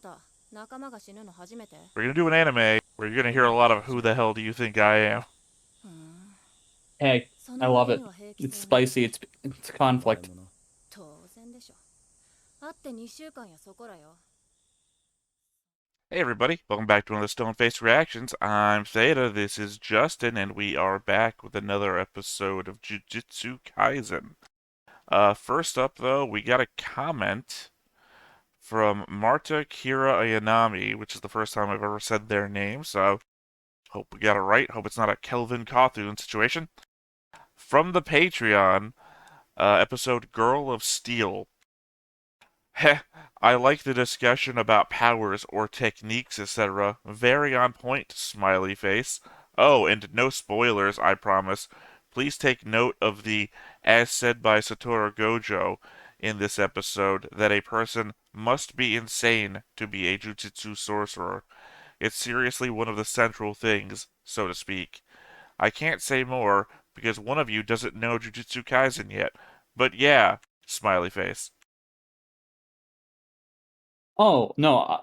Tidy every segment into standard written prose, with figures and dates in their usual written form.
We're gonna do an anime where you're gonna hear a lot of who the hell do you think I am? Hey, I love it. It's spicy. It's conflict. Hey everybody, welcome back to one of the Stone Face Reactions. I'm Theta, this is Justin, and we are back with another episode of Jujutsu Kaisen. First up though, we got a comment from Marta Kira Ayanami, which is the first time I've ever said their name, so hope we got it right. Hope it's not a Kelvin Cawthon situation. From the Patreon, episode Girl of Steel. Heh, I like the discussion about powers or techniques, etc. Very on point, smiley face. Oh, and no spoilers, I promise. Please take note of the, as said by Satoru Gojo in this episode, that a person must be insane to be a Jujutsu sorcerer. It's seriously one of the central things, so to speak. I can't say more, because one of you doesn't know Jujutsu Kaisen yet. But yeah, smiley face. Oh no,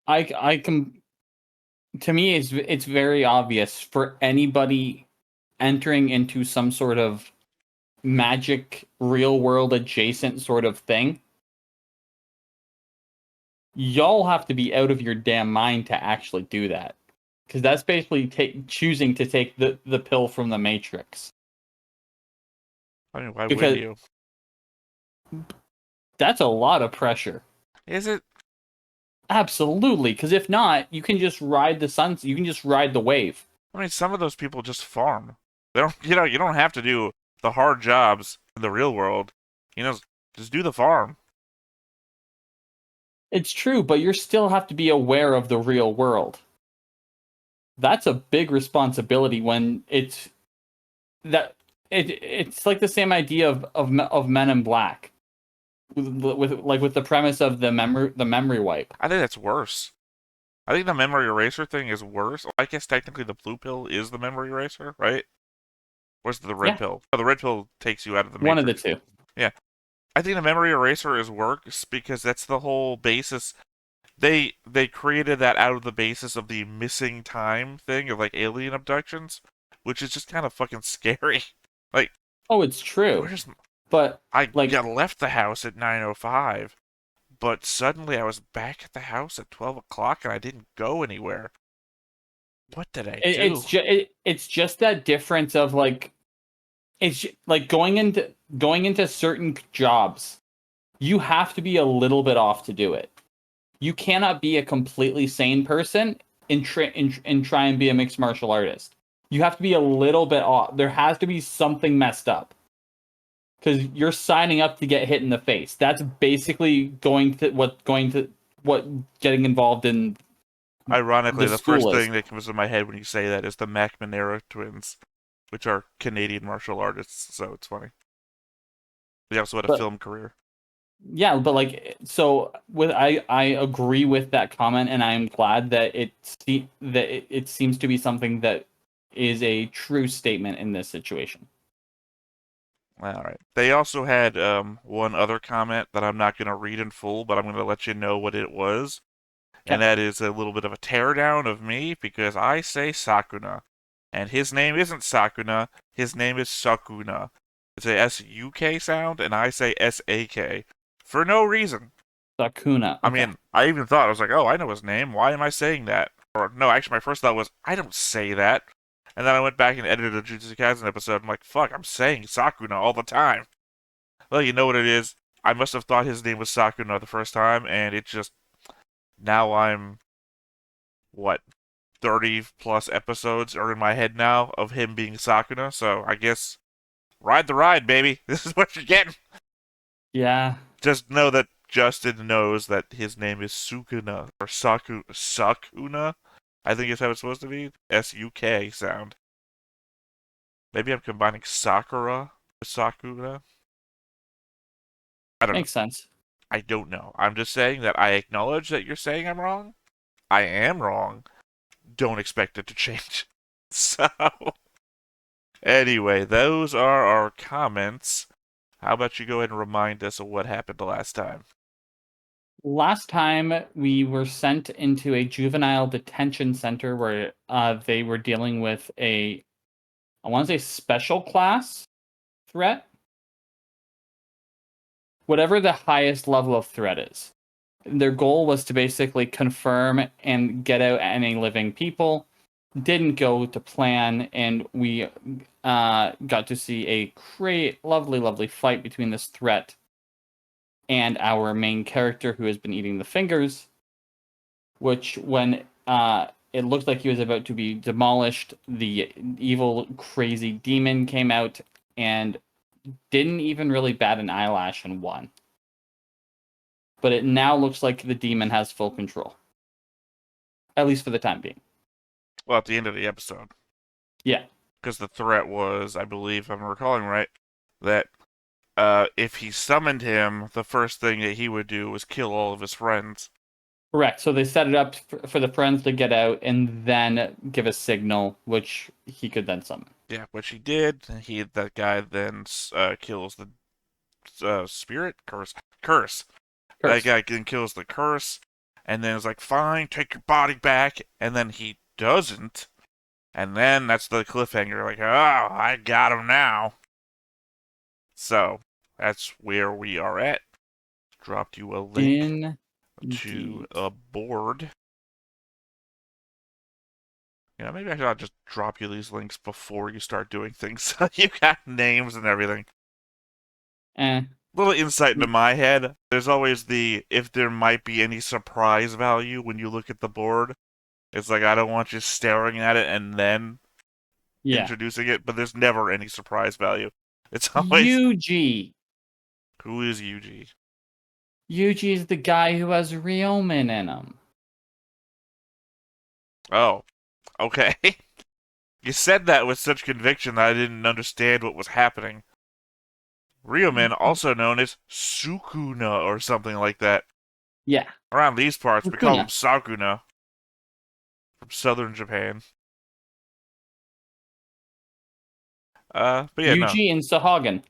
I can. To me, it's very obvious for anybody entering into some sort of magic, real world adjacent sort of thing. Y'all have to be out of your damn mind to actually do that, because that's basically choosing to take the pill from the Matrix. I mean, why wouldn't Because you? that's a lot of pressure. Is it? Absolutely, because if not, you can just ride the sun. You can just ride the wave. I mean, some of those people just farm. They don't, you don't have to do the hard jobs in the real world. Just do the farm. It's true, but you still have to be aware of the real world. That's a big responsibility when it's like the same idea of Men in Black with the premise of the memory wipe. I think that's worse. I think the memory eraser thing is worse. I guess technically the blue pill is the memory eraser, right? Where's the red Yeah, pill? Oh, the red pill takes you out of the one of the matrix. two. Yeah. I think the memory eraser is worse because that's the whole basis. They created that out of the basis of the missing time thing of like alien abductions, which is just kind of fucking scary. Like, Oh, it's true, where's but I like got left the house at 9:05, but suddenly I was back at the house at 12 o'clock and I didn't go anywhere. What did I do? it's just that difference of like like going into certain jobs. You have to be a little bit off to do it. You cannot be a completely sane person and try and be a mixed martial artist. You have to be a little bit off. There has to be something messed up because you're signing up to get hit in the face. That's basically what getting involved in Ironically, the the first school is. thing that comes to my head when you say that is the McNamara twins, which are Canadian martial artists, so it's funny. They also had a But film career. yeah, but like so with I agree with that comment, and I'm glad that it seems to be something that is a true statement in this situation. All right. They also had one other comment that I'm not going to read in full, but I'm going to let you know what it was. And Okay. that is a little bit of a teardown of me because I say Sakuna. And his name isn't Sakuna, his name is Sakuna. It's a S-U-K sound, and I say S-A-K. For no reason. Sakuna. I Okay. mean, I even thought, I was like, oh, I know his name. Why am I saying that? Or, no, actually, my first thought was, I don't say that. And then I went back and edited a Jujutsu Kaisen episode. I'm like, fuck, I'm saying Sakuna all the time. Well, you know what it is? I must have thought his name was Sakuna the first time, and it just. Now I'm. What? 30 plus episodes are in my head now of him being Sakuna, so I guess. Ride the ride, baby! This is what you're getting! Yeah. Just know that Justin knows that his name is Sukuna, or Sakuna, I think is how it's supposed to be. S-U-K sound. Maybe I'm combining Sakura with Sakuna. I don't know. Makes sense. I don't know. I'm just saying that I acknowledge that you're saying I'm wrong. I am wrong. Don't expect it to change. So, anyway, those are our comments. How about you go ahead and remind us of what happened last time? Last time we were sent into a juvenile detention center where they were dealing with I want to say special class threat, whatever the highest level of threat is. Their goal was to basically confirm and get out any living people. Didn't go to plan, and we got to see a great, lovely, lovely fight between this threat and our main character who has been eating the fingers, which when it looked like he was about to be demolished, the evil, crazy demon came out and didn't even really bat an eyelash and won. But it now looks like the demon has full control. At least for the time being. Well, at the end of the episode. Yeah. Because the threat was, I believe, if I'm recalling right, that if he summoned him, the first thing that he would do was kill all of his friends. Correct. So they set it up for the friends to get out and then give a signal, which he could then summon. Yeah, which he did. That guy then kills the spirit curse. That Curse. guy then kills the curse, and then is like, "Fine, take your body back," and then he doesn't, and then that's the cliffhanger. Like, oh, I got him now. So that's where we are at. Dropped you a link to Indeed. a board. Maybe I should just drop you these links before you start doing things so you got names and everything. Eh. Little insight into my head. There's always if there might be any surprise value when you look at the board. It's like I don't want you staring at it and then Yeah. introducing it, but there's never any surprise value. It's always Yuji. who is Yuji? Yuji is the guy who has Ryomen in him. Oh, okay. You said that with such conviction that I didn't understand what was happening. Ryomen, also known as Sukuna or something like that. Yeah. Around these parts, we call him Sukuna. Sakuna from southern Japan. But yeah, no. Yuji and Sahagan.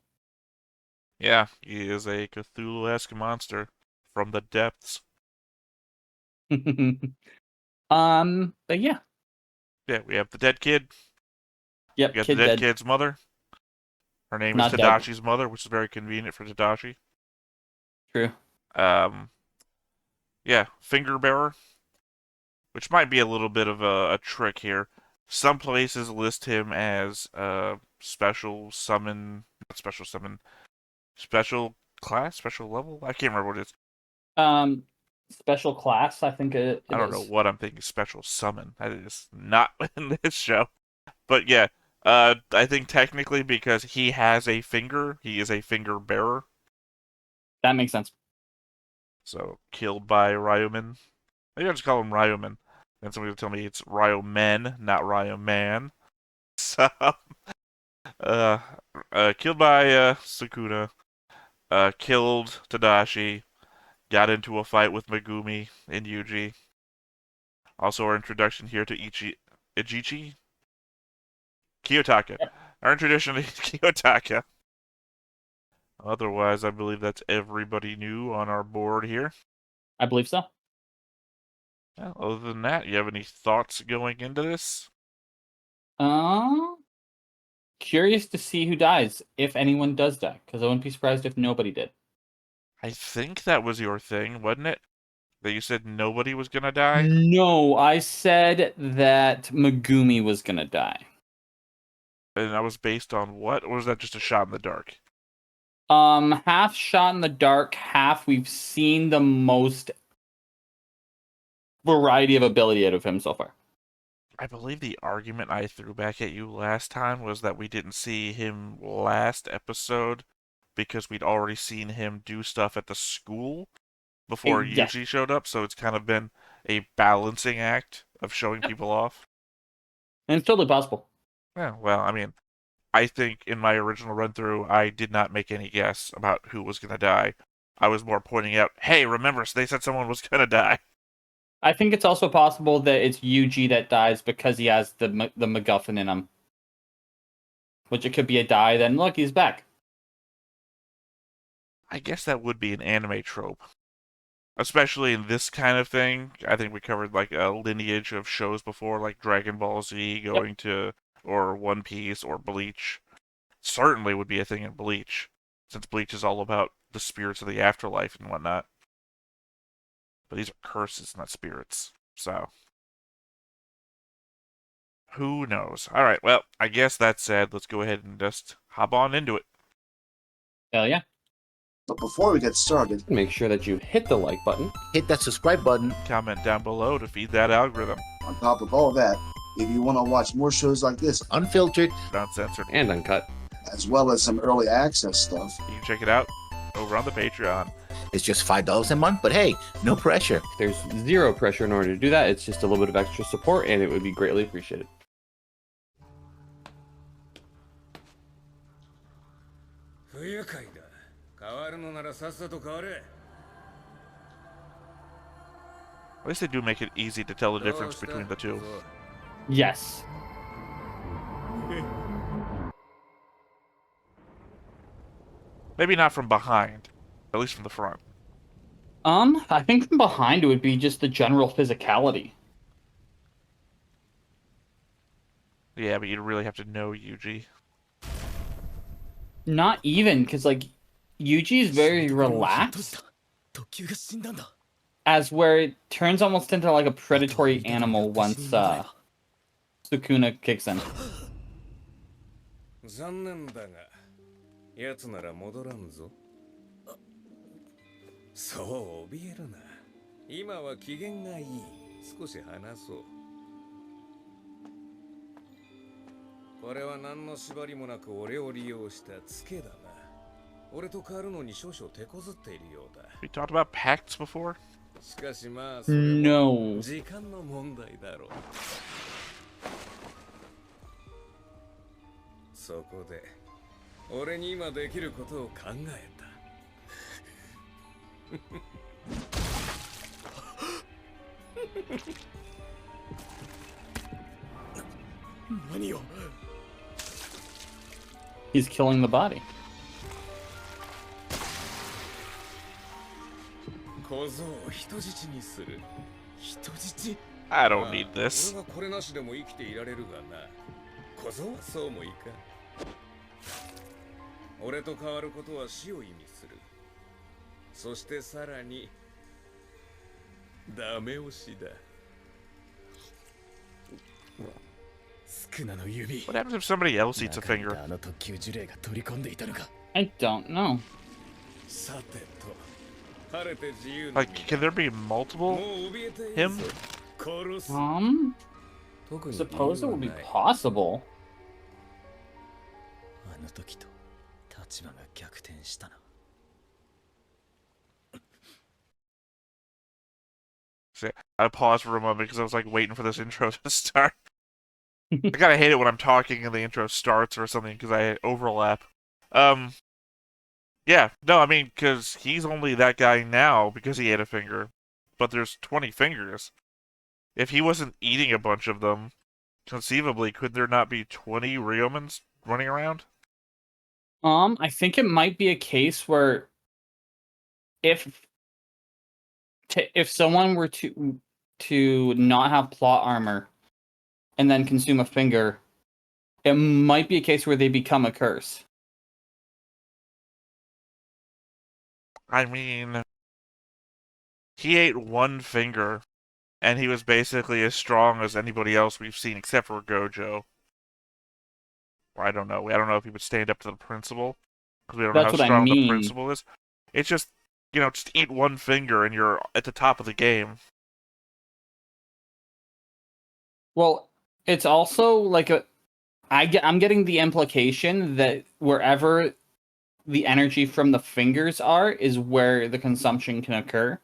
Yeah, he is a Cthulhu-esque monster from the depths. But yeah. Yeah, we have the dead kid. We Yep, got the kid dead dead. kid's mother. Her name is Not dead. Tadashi's mother, which is very convenient for Tadashi. True. Um, yeah, finger bearer, which might be a little bit of a trick here. Some places list him as special summon, not special summon, special class, special level. I can't remember what it is. Um, Special class, I think it I don't know is. what I'm thinking. Special summon. That is not in this show. But yeah, I think technically because he has a finger, he is a finger bearer. That makes sense. So killed by Ryumen. Maybe I'll just call him Ryumen. Then somebody will tell me it's Ryumen, not Ryuman. So, uh, killed by Sukuna. Killed Tadashi. Got into a fight with Megumi and Yuji. Also, our introduction here to Ichichi? Kiyotaka. Yep. Our introduction to Kiyotaka. Otherwise, I believe that's everybody new on our board here. I believe so. Well, other than that, you have any thoughts going into this? Uh, Curious to see who dies, if anyone does die, because I wouldn't be surprised if nobody did. I think that was your thing, wasn't it? That you said nobody was gonna die? No, I said that Megumi was gonna die. And that was based on what? Or was that just a shot in the dark? Half shot in the dark, half we've seen the most variety of ability out of him so far. I believe the argument I threw back at you last time was that we didn't see him last episode because we'd already seen him do stuff at the school before Yes. Yuji showed up, so it's kind of been a balancing act of showing Yep. people off. And it's totally possible. Yeah, well, I mean, I think in my original run through, I did not make any guess about who was going to die. I was more pointing out, hey, remember, they said someone was going to die. I think it's also possible that it's Yuji that dies because he has the MacGuffin in him. Which it could be a die, then look, he's back. I guess that would be an anime trope. especially in this kind of thing. I think we covered like a lineage of shows before, like Dragon Ball Z Yep. going to, or One Piece, or Bleach. Certainly would be a thing in Bleach, since Bleach is all about the spirits of the afterlife and whatnot. But these are curses, not spirits. So, who knows? Alright, well, I guess that said, let's go ahead and just hop on into it. Hell yeah. But before we get started, Make sure that you hit the like button. hit that subscribe button. Comment down below to feed that algorithm. On top of all that, if you want to watch more shows like this, unfiltered, Uncensored. And uncut. as well as some early access stuff, You can check it out over on the Patreon. It's just $5 a month, but hey, no pressure. There's zero pressure in order to do that. It's just a little bit of extra support, and it would be greatly appreciated. At least they do make it easy to tell the difference between the two. Yes. Maybe not from behind, at least from the front. I think from behind it would be just the general physicality. Yeah, but you'd really have to know Yuji. Not even, because like Yuji is very relaxed, as where it turns almost into like a predatory animal once Sukuna kicks in. 残念だが、奴なら戻らんぞ。そう怯えるな。今は機嫌がいい。少し話そう。これは何の縛りもなく俺を利用したツケだな。俺と変わるのに少々手こずっているようだ。We talked about pacts before? しかしまあ、それも No. 時間の問題だろう。そこで俺に今できることを考えた。何を He's killing the body. 小僧を人質にする。人質 I don't need this. 俺はこれなしでも生きていられるがな。小僧はそうもいかん。俺と変わることは死を意味する。そしてさらにダメ押しだ。少なの指。 What happens if somebody else eats a 中にい finger? たあの特級呪霊が取り込んでいたのか。 I don't know. さてと、晴れて自由の Like, can there be も multiple う怯えていい him? ぞ。殺す。 特に Suppose it would be 理由はない possible. あの時と立場が逆転したな。 See, I paused for a moment because I was like waiting for this intro to start. I gotta hate it when I'm talking and the intro starts or something because I overlap. Yeah, no, I mean, because he's only that guy now because he ate a finger, but there's 20 fingers. If he wasn't eating a bunch of them, conceivably, could there not be 20 Ryomans running around? I think it might be a case where if someone were to not have plot armor and then consume a finger, it might be a case where they become a curse. I mean, he ate one finger, and he was basically as strong as anybody else we've seen except for Gojo. Or I don't know. I don't know if he would stand up to the principal, because we don't know That's how what I strong the mean. principal is. It's just, just eat one finger and you're at the top of the game. Well, it's also like I'm getting the implication that wherever the energy from the fingers are is where the consumption can occur,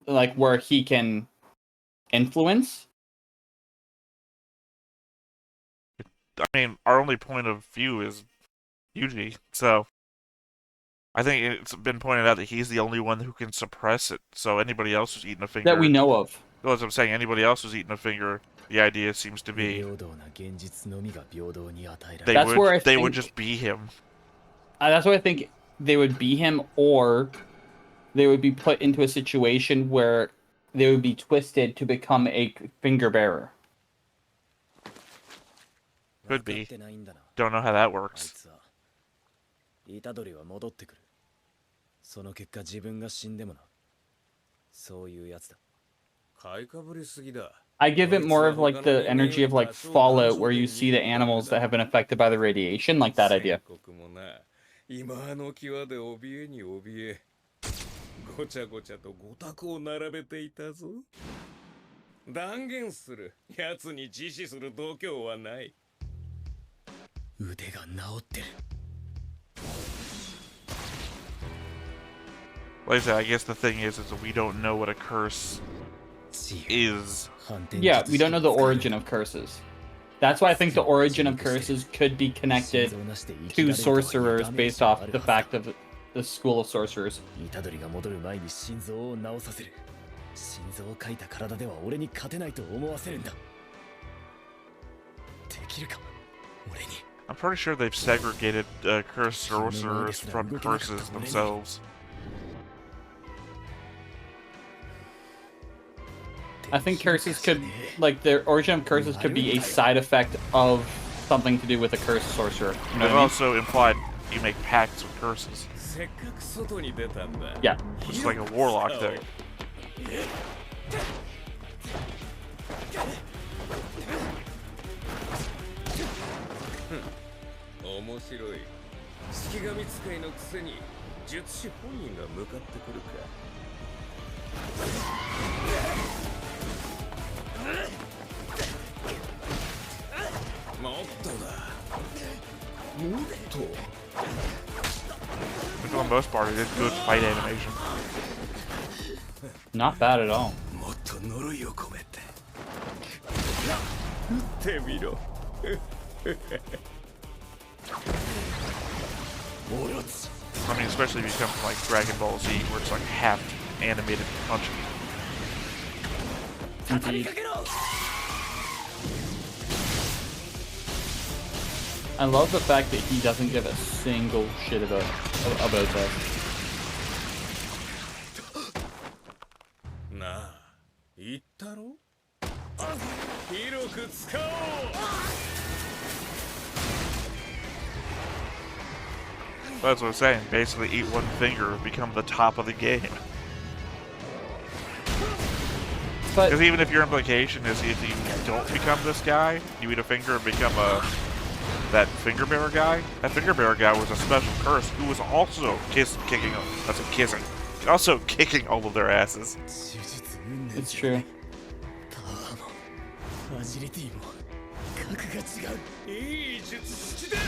like where he can influence. I mean, our only point of view is Yuji, so I think it's been pointed out that he's the only one who can suppress it. So anybody else who's eating a finger, That we know of. well, as I'm saying, anybody else who's eating a finger, the idea seems to be 平等な現実のみが平等に与えられ they る。 That's where I would think- just be him. That's why I think they would be him, or they would be put into a situation where they would be twisted to become a finger bearer. Could be. Don't know how that works. 虎杖は戻ってくる。その結果自分が死んでもな。そういうやつだ。買いかぶりすぎだ。I give it more of like the energy of like Fallout, where you see the animals that have been affected by the radiation, like that idea. 今の際で怯えに怯え。ごちゃごちゃとごたくを並べていたぞ。断言する。奴に自死する度胸はない。腕が治ってる。Like I said, I guess the thing is that we don't know what a curse is. Yeah, we don't know the origin of curses. That's why I think the origin of curses could be connected to sorcerers based off the fact of the school of sorcerers. 虎杖が戻る前に心臓を治させる。心臓を書いた体では俺に勝てないと思わせるんだ。できるか、俺に。I'm pretty sure they've segregated cursed sorcerers from curses themselves. I think curses could, like, the origin of curses could be a side effect of something to do with a cursed sorcerer. You know They've what I mean? also implied you make pacts with curses. Yeah. Which is like a warlock thing. But for the most part, it is good fight animation. Not bad at all. I mean, especially if you come from like Dragon Ball Z, where it's like half animated punching. Indeed. I love the fact that he doesn't give a single shit about that. That's what I'm saying. Basically, eat one finger, become the top of the game. But Because even if your implication is if you don't become this guy, you eat a finger and become that finger bearer guy. That finger bearer guy was a special curse who was also kicking all of their asses. it's true.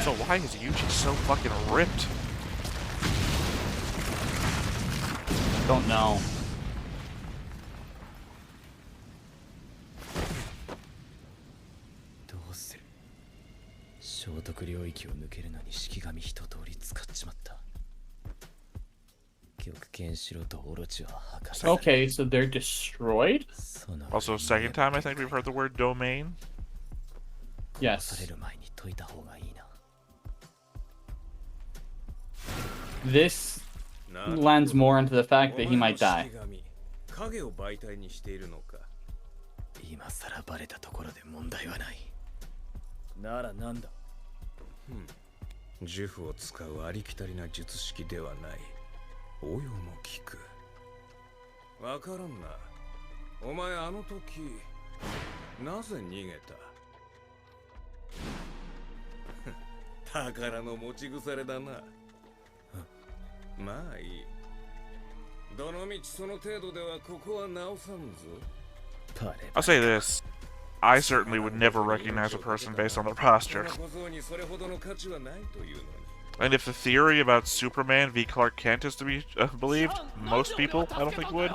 So why is Yuji so fucking ripped? Don't know. Okay, so they're destroyed? Also, second time I think we've heard the word domain. Yes. This lends more into the fact that he might die. 影を媒体にしているのか。今さらバレたところで問題はない。ならなんだ。呪符を使うありきたりな術式ではない。応用も効く。わからんな。お前あの時なぜ逃げた？宝の持ち腐れだな。まあいい。どのみちその程度ではここは直さんぞ。I'll say this. I certainly would never recognize a person based on their posture. And if the theory about Superman v Clark Kent is to be believed, most people, I don't think, would.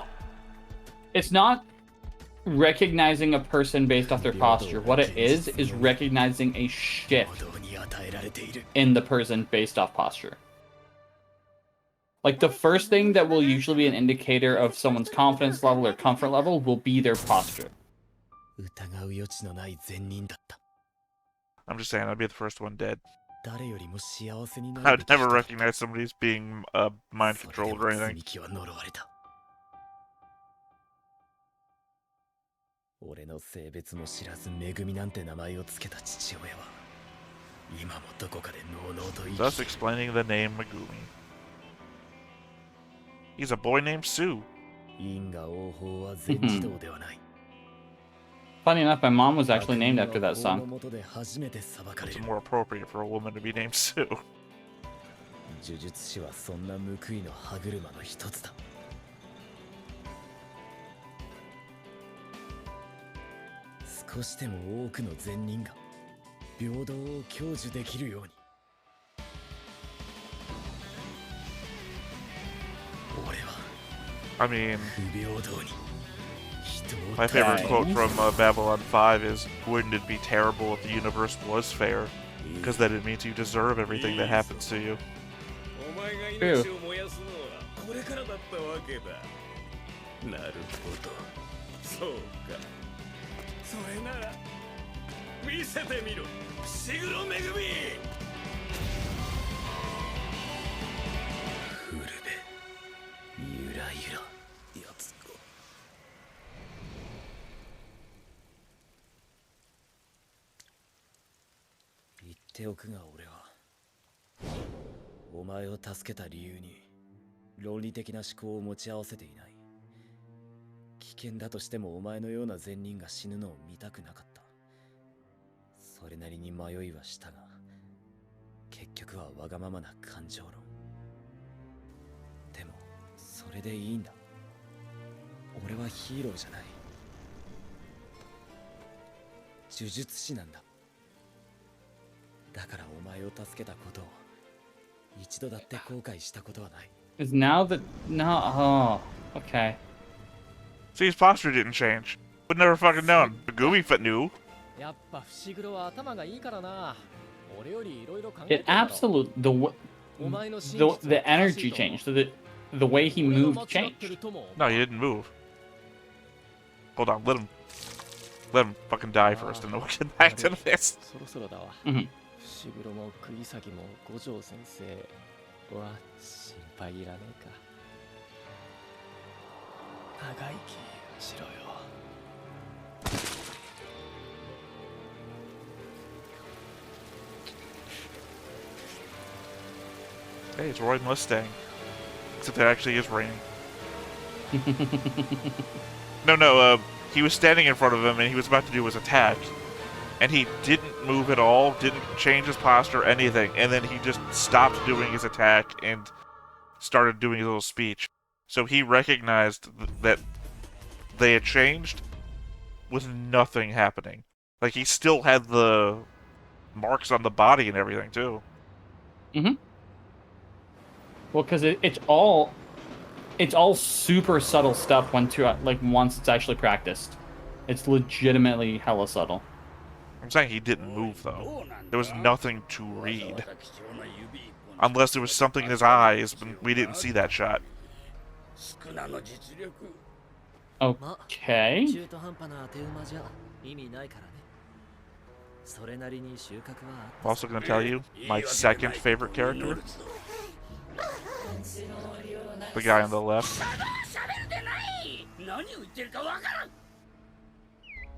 It's not recognizing a person based off their posture. What it is recognizing a shift in the person based off posture. Like, the first thing that will usually be an indicator of someone's confidence level or comfort level will be their posture. I'm just saying, I'd be the first one dead. I'd never recognize somebody as being mind controlled or anything. 俺の性別も知らずめぐみなんて名前をつけた父親は今もどこかでのうのうと生き Thus explaining the name Megumi. He's a boy named Sue. 因果応報は全自動ではない Funny enough, my mom was actually named after that 法の song. 下で初めて裁かれ It's る more appropriate for a woman to be named Sue. 呪術師はそんな報いの歯車の一つだ少しでも多くの善人が平等を享受できるように俺は I mean, 不平等に人を my favorite quote from Babylon 5 is, "Wouldn't it be terrible if the universe was fair? Because then it means you deserve everything that happens to you." お前が命を燃やすのはこれからだったわけだなるほどそうかそれなら見せてみろ伏黒めぐみフルベゆらゆらやつか言っておくが俺はお前を助けた理由に論理的な思考を持ち合わせていない危険だとしてもお前のような善人が死ぬのを見たくなかったそれなりに迷いはしたが結局はわがままな感情論でもそれでいいんだ俺はヒーローじゃない呪術師なんだだからお前を助けたことを一度だって後悔したことはない Is now the no? Oh, okay. See, his posture didn't change. Would never fucking known. Megumi knew. やっぱ伏黒は頭がいいからな俺よりいろいろ考え It てるだろ absolute the energy changed. The way he moved changed. No, he didn't move. Hold on, let him fucking die first, and then we'll get back to this. そろそろだわ Mhm. 伏黒も釘崎も五条先生は心配いらねえか長生きしろよ Hey, it's Roy Mustang. Except there actually is raining. No, he was standing in front of him and he was about to do his attack. And he didn't move at all, didn't change his posture, anything. And then he just stopped doing his attack and started doing his little speech. So he recognized that they had changed with nothing happening. Like, he still had the marks on the body and everything, too. Mm-hmm. Well, because it's all super subtle stuff once it's actually practiced. It's legitimately hella subtle. I'm saying he didn't move, though. There was nothing to read. Unless there was something in his eyes, but we didn't see that shot. Okay. 中途半端な当て馬じゃ意味ないからねそれなりに収穫はあ I'm also going to tell you my second favorite character. The guy on the left.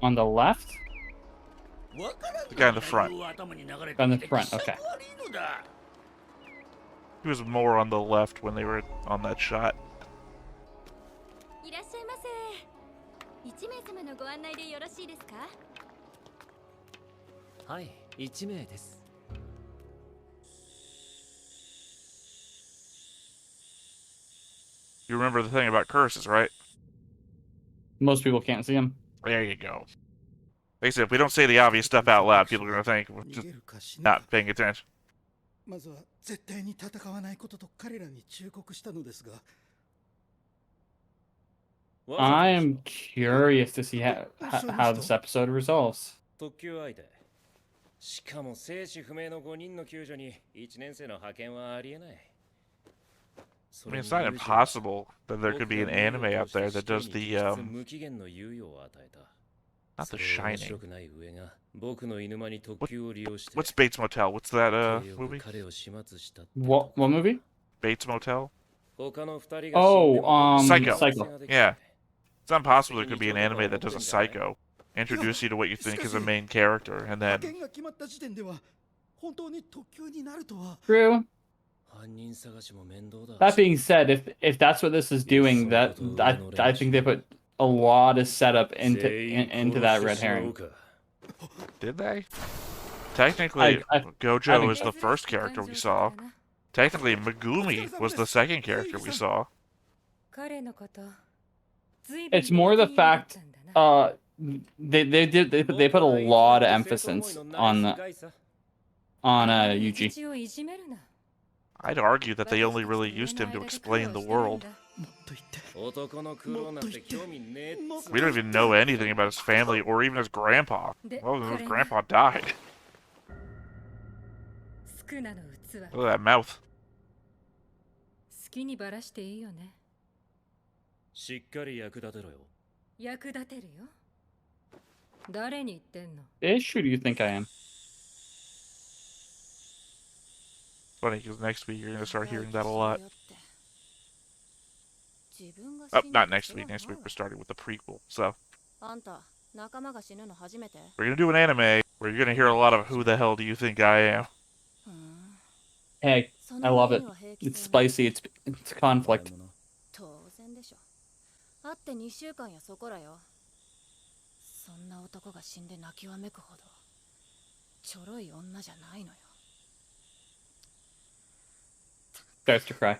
On the left? The guy in the front. On the front, okay. He was more on the left when they were on that shot. いらっしゃいませ。1名様のご案内でよろしいですか？はい1名です You remember the thing about curses, right? Most people can't see him. There you go. Like I said, if we don't say the obvious stuff out loud, people are going to think we're just not paying attention. まずは絶対に戦わないことと彼らに忠告したのですが I'm curious to see how this episode resolves. 特急相手しかも生死不明の5人の救助に1年生の派遣はありえない I mean, it's not impossible that there could be an anime out there that does the, not The Shining. What's Bates Motel? What's that, movie? What movie? Bates Motel? Oh, Psycho. Psycho. Yeah. It's not impossible there could be an anime that does a Psycho. introduce you to what you think is a main character, and 派 then 遣が決まった時点では本当に特急になるとは。 True. 犯人探しも面倒だ。 That being said, if that's what this is doing, that I think they put a lot of setup into that red herring. did they? Technically, I Gojo think is the first character we saw. Technically, Megumi was the second character we saw. It's more the fact they put a lot of emphasis on Yuji. I'd argue that they only really used him to explain the world. もっと言って。 男の苦労なんて興味ねえっつう We don't even know anything about his family or even his grandpa. Well, his grandpa died. Look at that mouth. 好きにばらしていいよね。しっかり役立てろよ。役立てるよ。誰に言ってんの？ Ish, who do you think I am? Funny, because next week you're going to start hearing that a lot. Oh, not next week. Next week we're starting with the prequel. So, あんた、仲間が死ぬの初めて？ we're going to do an anime where you're going to hear a lot of who the hell do you think I am. Hey, I love it. It's spicy. It's conflict. 当然でしょ。会って2週間やそこらよ。そんな男が死んで泣きわめくほどちょろい女じゃないのよ。 Starts to cry.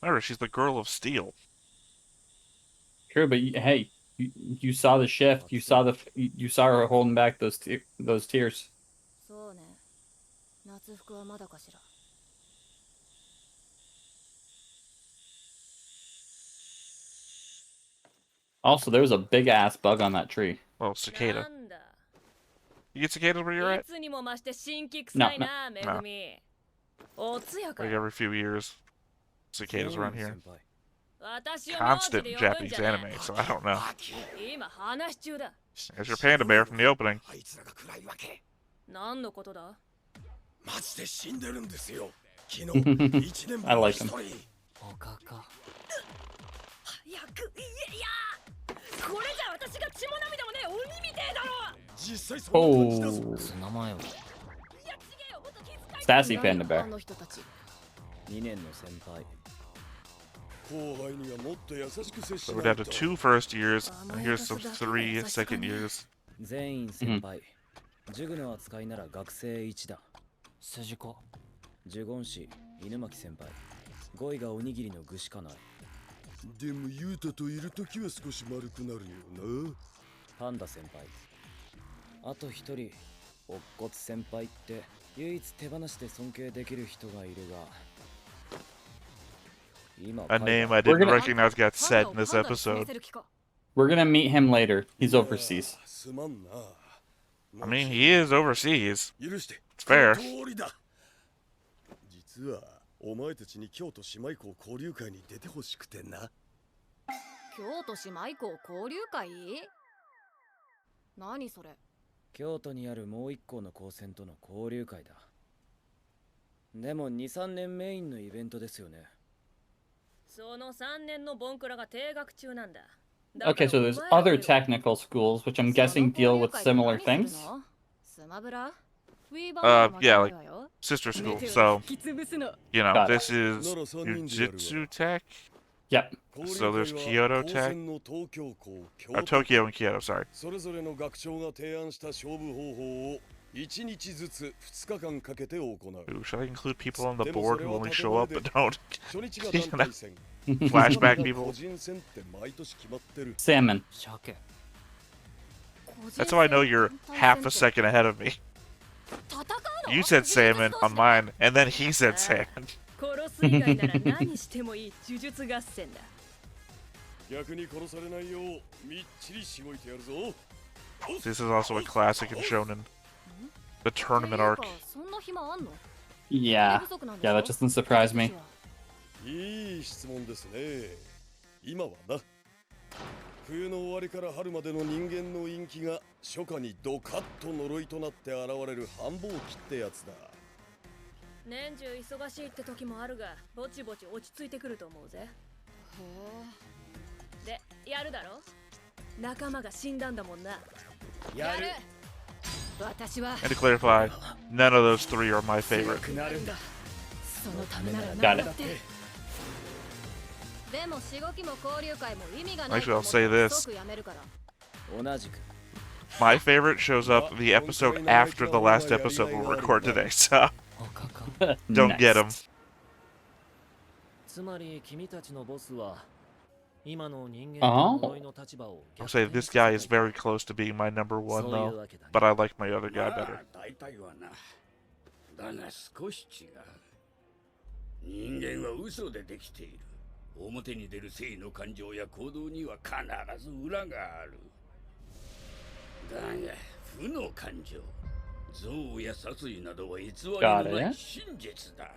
Remember, she's the girl of steel. True, but hey, you saw the shift. You saw you saw her holding back those tears. そうね。夏服はまだかしら。 Also, there was a big ass bug on that tree. Well, cicada. You get cicadas where you're at? No. Like every few years. Cicadas around here. Constant Japanese anime, so I don't know. There's your panda bear from the opening. 何のことだ？ マジで死んでるんですよ。昨日 1年 I 前 like に him. 1人。おかか。早く言えや！これじゃ私が血も涙もねえ鬼みてえだろ！ 実際そんな感じだぞ。 Oh, 名前を。 sassy panda bear. あの人たち。 2年の先輩。 後輩にはもっと優しく接し So な we're い down to と。 2 first years, and here's some 3 second years. 全員先輩。ジュグの扱いなら学生1だ。筋子。呪言師、犬巻先輩。語彙がおにぎりの具しかない。 でもユータといるときは少し丸くなるよな。 パンダ先輩。あと一人、乙骨先輩って唯一手放しで尊敬できる人がいるが。今 A name I didn't recognize got said in this episode. We're gonna meet him later. He's overseas. すまんな。 I mean, he is overseas. 許して。 It's fair. この通りだ。実はお前たちに京都姉妹校交流会に出てほしくてな。 京都姉妹校交流会？何それ？ 京都にあるもう一校の高専との交流会だ。でも2、3年メインのイベントですよね。 その3年のボンクラが停学中なんだ。 Okay, so there's other technical schools, which I'm guessing deal with similar things. Yeah, like sister school. So, you know, Got it. this is Jujutsu Tech. Yep. So there's Kyoto Tech. Tokyo and Kyoto, sorry. それぞれの学長が提案した勝負方法を1日ずつ2日間かけて行う。 Ooh, should I include people on the board who only show up but don't? 初日が団体戦。 Flashback people. 個人戦って毎年決まってる。 Salmon. 鮭。 That's how I know you're half a second ahead of me. You said salmon on mine, and then he said salmon. 殺す以外なら何してもいい呪術合戦だ。逆に殺されないようみっちりしごいてやるぞ。 This is also a classic in Shonen. The tournament arc. そんな暇あんの？ Yeah. Yeah, that doesn't surprise me. いい質問ですね。今はな。冬の終わりから春までの人間の陰気が初夏にドカッと呪いとなって現れる繁忙期ってやつだ。年中忙しいって時もあるが、ぼちぼち落ち着いてくると思うぜ。で、やるだろ？仲間が死んだんだもんな。やる。私は And to clarify, none of those three are my favorite. そのためなら Got 何 it. だって。でもしごきも交流会も意味がない Actually, と I'll 思っ say て this. 即やめるから。同じく My favorite shows up the episode after the last episode we'll record today, so 他か don't get them. つまり君たちのボスは今の人間 Oh. と呪いの立場を I'll say this guy is very close to being my number one そういう though, わけだね but I like my other guy better. 大体はな。だが少し違う。人間は嘘でできている。表に出る正の感情や行動には必ず裏がある。だが負の感情、憎悪や殺意などは偽りのない真実だ。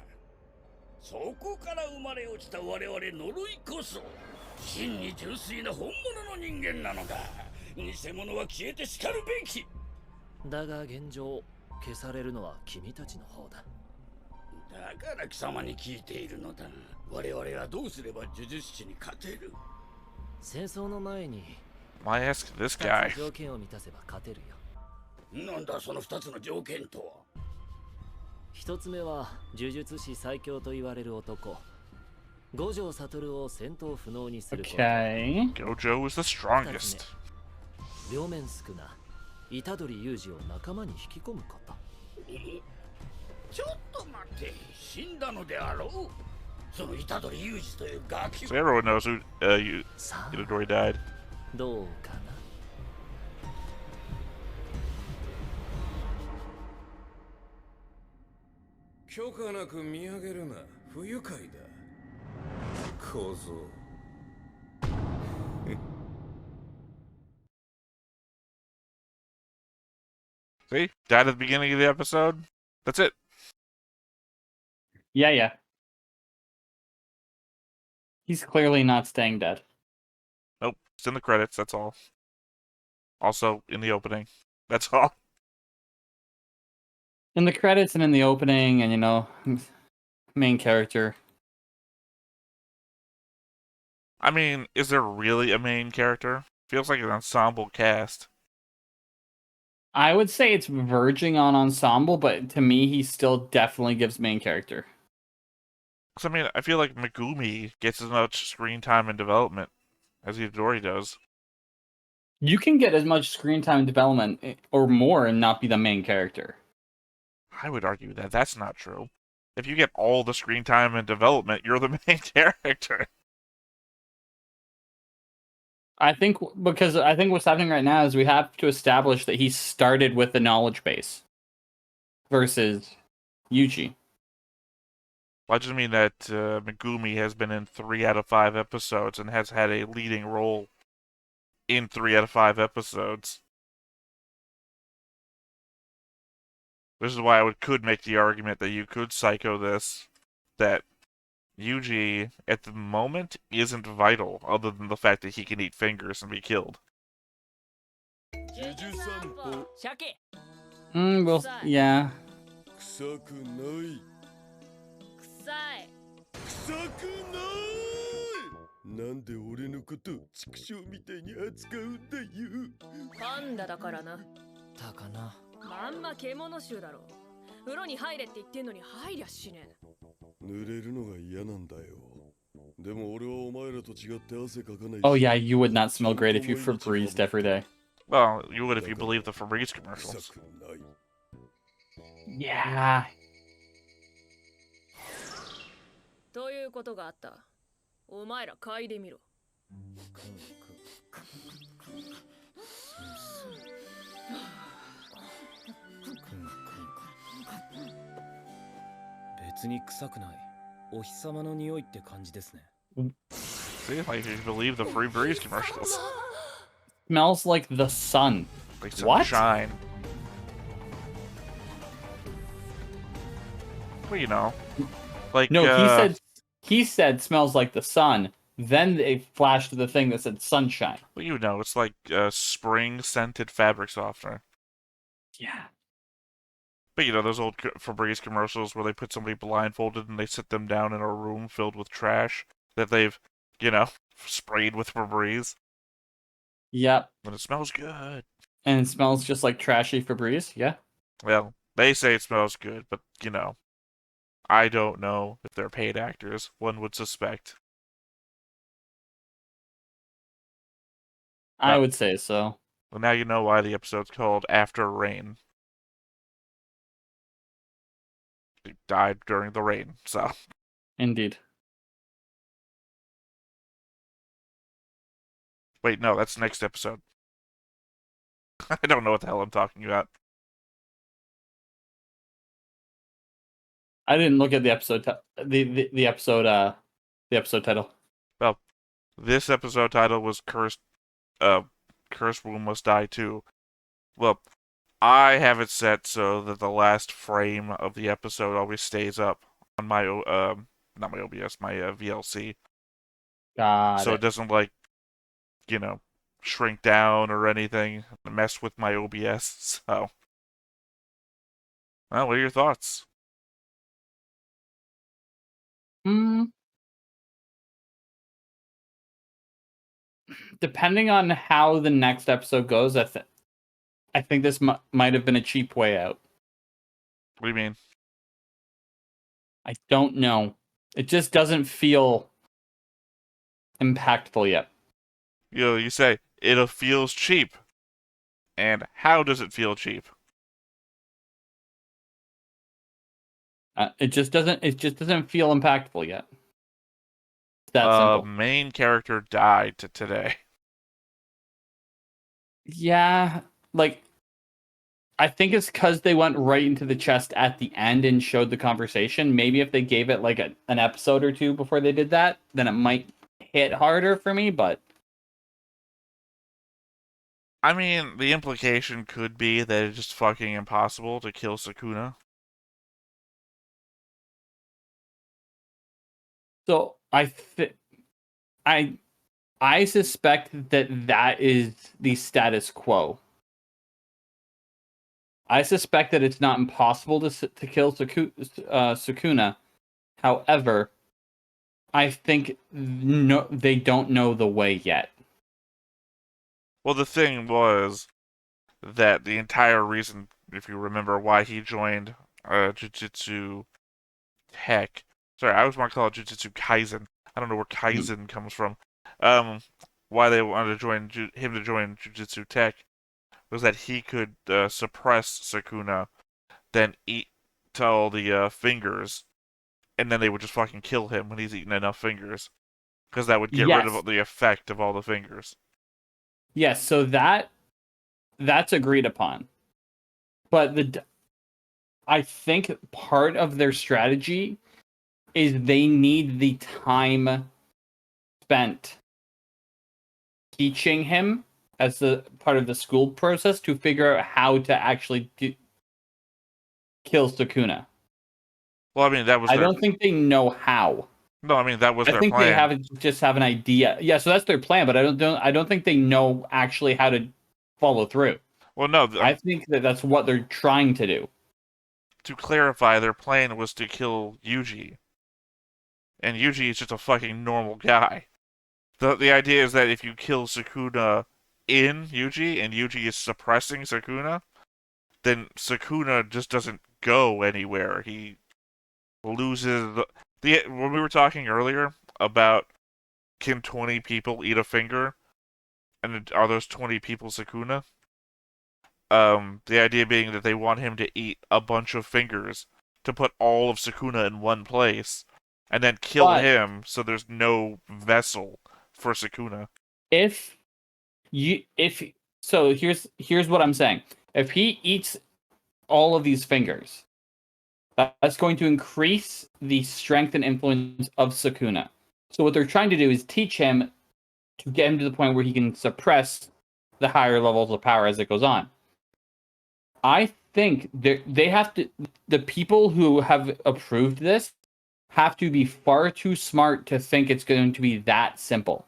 そこから生まれ落ちた我々呪いこそ真に純粋な本物の人間なのだ。偽物は消えてしかるべき。だが現状消されるのは君たちの方だ。だから貴様に聞いているのだ。我々はどうすれば呪術師に勝てる？戦争の前に Why ask this 2 guy? つ条件を満たせば勝てるよ。なんだその2つの条件とは。一つ目は呪術師最強と言われる男五条悟を戦闘不能にすること。 Okay. Gojo is the strongest. 両面少な虎杖裕二を仲間に引き込むこと。ちょっと待って、死んだのであろう。その虎杖裕二というガキ So everyone knows whoさあ Itadori died. どうかな。許可なく見上げるな。不愉快だ。小僧。See? Died at the beginning of the episode. That's it. Yeah, yeah. He's clearly not staying dead. Nope. It's in the credits, that's all. Also in the opening. That's all. In the credits and in the opening, and main character. I mean, is there really a main character? Feels like an ensemble cast. I would say it's verging on ensemble, but to me, he still definitely gives main character. 'Cause I mean, I feel like Megumi gets as much screen time and development as Itadori does. You can get as much screen time and development or more and not be the main character. I would argue that that's not true. If you get all the screen time and development, you're the main character. I think what's happening right now is we have to establish that he started with the knowledge base versus Yuji. Well, I just mean that Megumi has been in 3 out of 5 episodes and has had a leading role in 3 out of 5 episodes. This is why I could make the argument that you could psycho this, that Yuji, at the moment, isn't vital, other than the fact that he can eat fingers and be killed. Yeah. 臭くない。臭い。臭くない。なんで俺のこと畜生みたいに扱うんだよ。パンダだからな。たかな。まんま獣臭だろ。風呂に入れって言ってんのに入りゃしねえ。濡れるのが嫌なんだよ。でも俺はお前らと違って汗かかないし。 Oh yeah, you would not smell great if you Febrezed every day. Well, you would if you believe the Febreze commercials. 臭くない。 Yeah. ということがあった。お前ら嗅いでみろ。別に臭くない。お日様の匂いって感じですね。 See, like if you believe the Febreze commercials. Smells like the sun. Like What? sunshine. Well, you know. Like, No, he said smells like the sun. Then they flashed the thing that said sunshine. well, you know, it's like spring scented fabric softener. Yeah. But you know those old Febreze commercials where they put somebody blindfolded and they sit them down in a room filled with trash that they've, you know, sprayed with Febreze, Yep. and it smells good. And it smells just like trashy Febreze. Yeah. Well, they say it smells good, but you know, I don't know if they're paid actors. One would suspect. I would say so. Well, now you know why the episode's called After Rain. He died during the rain, so. Indeed. Wait, no, that's next episode. I don't know what the hell I'm talking about. I didn't look at the episode the episode title. Well, this episode title was Cursed Womb Must Die Too. Well, I have it set so that the last frame of the episode always stays up on my not my OBS, my VLC. So it doesn't like, you know, shrink down or anything, mess with my OBS. So, well, what are your thoughts? Depending on how the next episode goes, I think this might have been a cheap way out. What do you mean? I don't know. It just doesn't feel impactful yet. You know, you say it feels cheap, and how does it feel cheap? It just doesn't feel impactful yet. It's that simple. Main character died today. Yeah, like I think it's because they went right into the chest at the end and showed the conversation. Maybe if they gave it like an episode or two before they did that, then it might hit harder for me. But I mean, the implication could be that it's just fucking impossible to kill Sukuna. So I suspect that is the status quo. I suspect that it's not impossible to kill Sukuna. However, I think they don't know the way yet. Well, the thing was that the entire reason, if you remember, why he joined Jujutsu Tech. Sorry, I always want to call it Jujutsu Kaisen. I don't know where Kaisen comes from. Why they wanted to join him to join Jujutsu Tech was that he could suppress Sukuna, then eat to all the fingers, and then they would just fucking kill him when he's eaten enough fingers, because that would get rid of the effect of all the fingers. Yes, so that's agreed upon. But I think part of their strategy is they need the time spent teaching him as the part of the school process to figure out how to actually kill Sukuna. Well, I mean, that was. I don't think they know how. No, I mean that was their plan. I think they just have an idea. Yeah, so that's their plan, but I don't think they know actually how to follow through. Well, no, I think that's what they're trying to do. To clarify, their plan was to kill Yuji, and Yuji is just a fucking normal guy. The idea is that if you kill Sukuna in Yuji, and Yuji is suppressing Sukuna, then Sukuna just doesn't go anywhere. He loses when we were talking earlier about can 20 people eat a finger, and are those 20 people Sukuna? The idea being that they want him to eat a bunch of fingers to put all of Sukuna in one place, and then kill him so there's no vessel for Sukuna. So here's what I'm saying. If he eats all of these fingers, that's going to increase the strength and influence of Sukuna. So what they're trying to do is teach him to get him to the point where he can suppress the higher levels of power as it goes on. I think they have to. The people who have approved this have to be far too smart to think it's going to be that simple.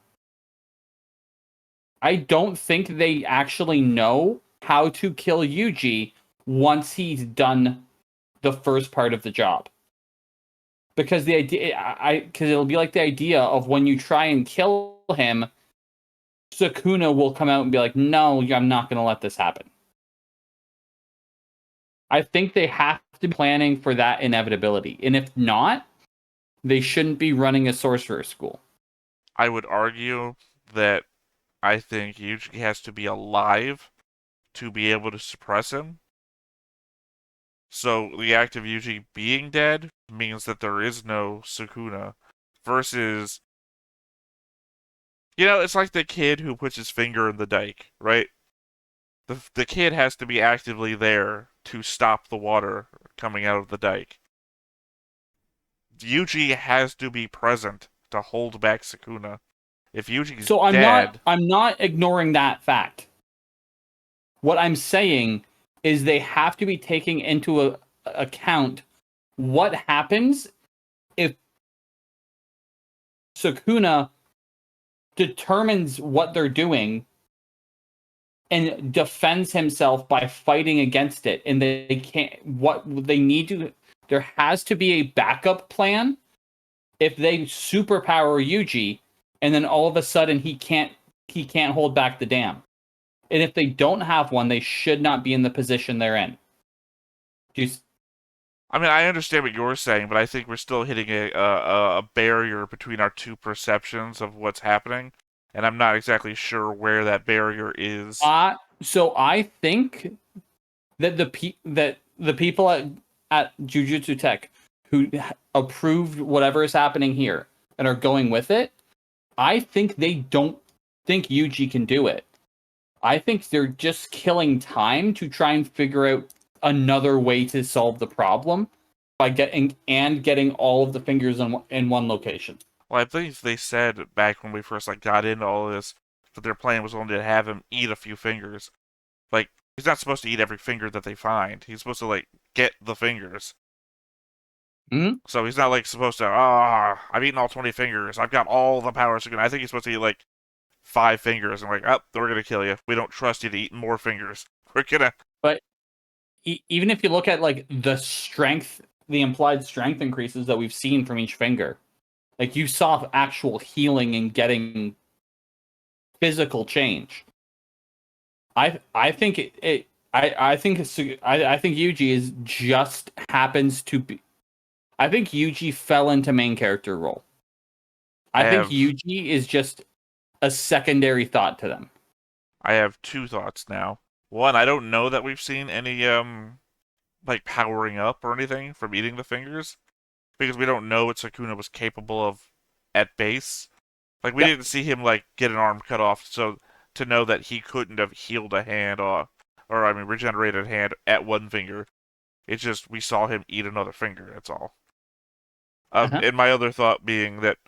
I don't think they actually know how to kill Yuji once he's done the first part of the job. Because the idea, because it'll be like the idea of when you try and kill him, Sukuna will come out and be like, no, I'm not going to let this happen. I think they have to be planning for that inevitability. And if not, they shouldn't be running a sorcerer school. I would argue that I think Yuji has to be alive to be able to suppress him. So the act of Yuji being dead means that there is no Sukuna. Versus, it's like the kid who puts his finger in the dike, right? The kid has to be actively there to stop the water coming out of the dike. Yuji has to be present to hold back Sukuna. If Yuji's dead... I'm not ignoring that fact. What I'm saying is they have to be taking into account what happens if Sukuna determines what they're doing and defends himself by fighting against it, and they can't. What they need to, there has to be a backup plan if they superpower Yuji, and then all of a sudden he can't hold back the dam. And if they don't have one, they should not be in the position they're in. I mean, I understand what you're saying, but I think we're still hitting a barrier between our two perceptions of what's happening, and I'm not exactly sure where that barrier is. So I think that the people at Jujutsu Tech who approved whatever is happening here and are going with it, I think they don't think Yuji can do it. I think they're just killing time to try and figure out another way to solve the problem by getting all of the fingers in one location. Well, I think they said back when we first got into all of this that their plan was only to have him eat a few fingers. He's not supposed to eat every finger that they find. He's supposed to get the fingers. Mm-hmm. So he's not supposed to, I've eaten all 20 fingers. I've got all the powers. I think he's supposed to eat 5 fingers and we're going to kill you. We don't trust you to eat more fingers. We're going to... But even if you look at the strength, the implied strength increases that we've seen from each finger, you saw actual healing and getting physical change. I think I think Yuji is just happens to be. I think Yuji fell into main character role. I think Yuji is just a secondary thought to them. I have 2 thoughts now. One, I don't know that we've seen any powering up or anything from eating the fingers, because we don't know what Sukuna was capable of at base. We didn't see him get an arm cut off, so to know that he couldn't have healed a hand regenerated a hand at one finger. It's just we saw him eat another finger, that's all. And my other thought being that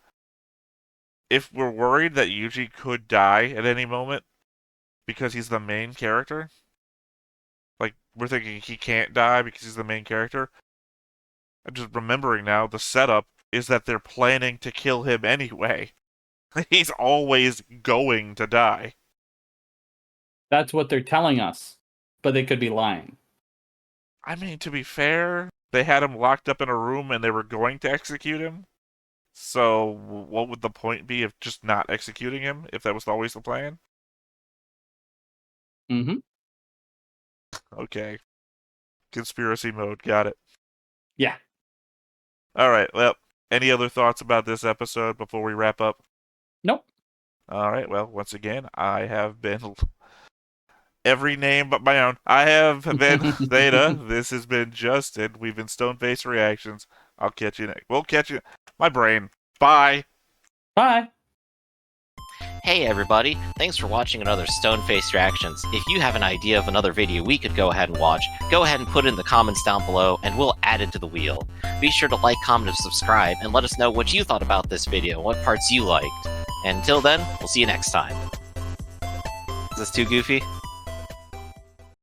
if we're worried that Yuji could die at any moment because he's the main character, we're thinking he can't die because he's the main character, I'm just remembering now the setup is that they're planning to kill him anyway. He's always going to die. That's what they're telling us, but they could be lying. I mean, to be fair, they had him locked up in a room and they were going to execute him. So what would the point be of just not executing him if that was always the plan? Mm-hmm. Okay. Conspiracy mode, got it. Yeah. Alright, well, any other thoughts about this episode before we wrap up? Nope. Alright, well, once again, I have been... every name but my own. I have been Theta. This has been Justin. We've been Stoneface Reactions. I'll catch you next. We'll catch you... My brain. Bye. Bye. Hey everybody, thanks for watching another Stoneface Reactions. If you have an idea of another video we could go ahead and watch, go ahead and put it in the comments down below and we'll add it to the wheel. Be sure to like, comment, and subscribe, and let us know what you thought about this video, what parts you liked. And until then, we'll see you next time. Is this too goofy?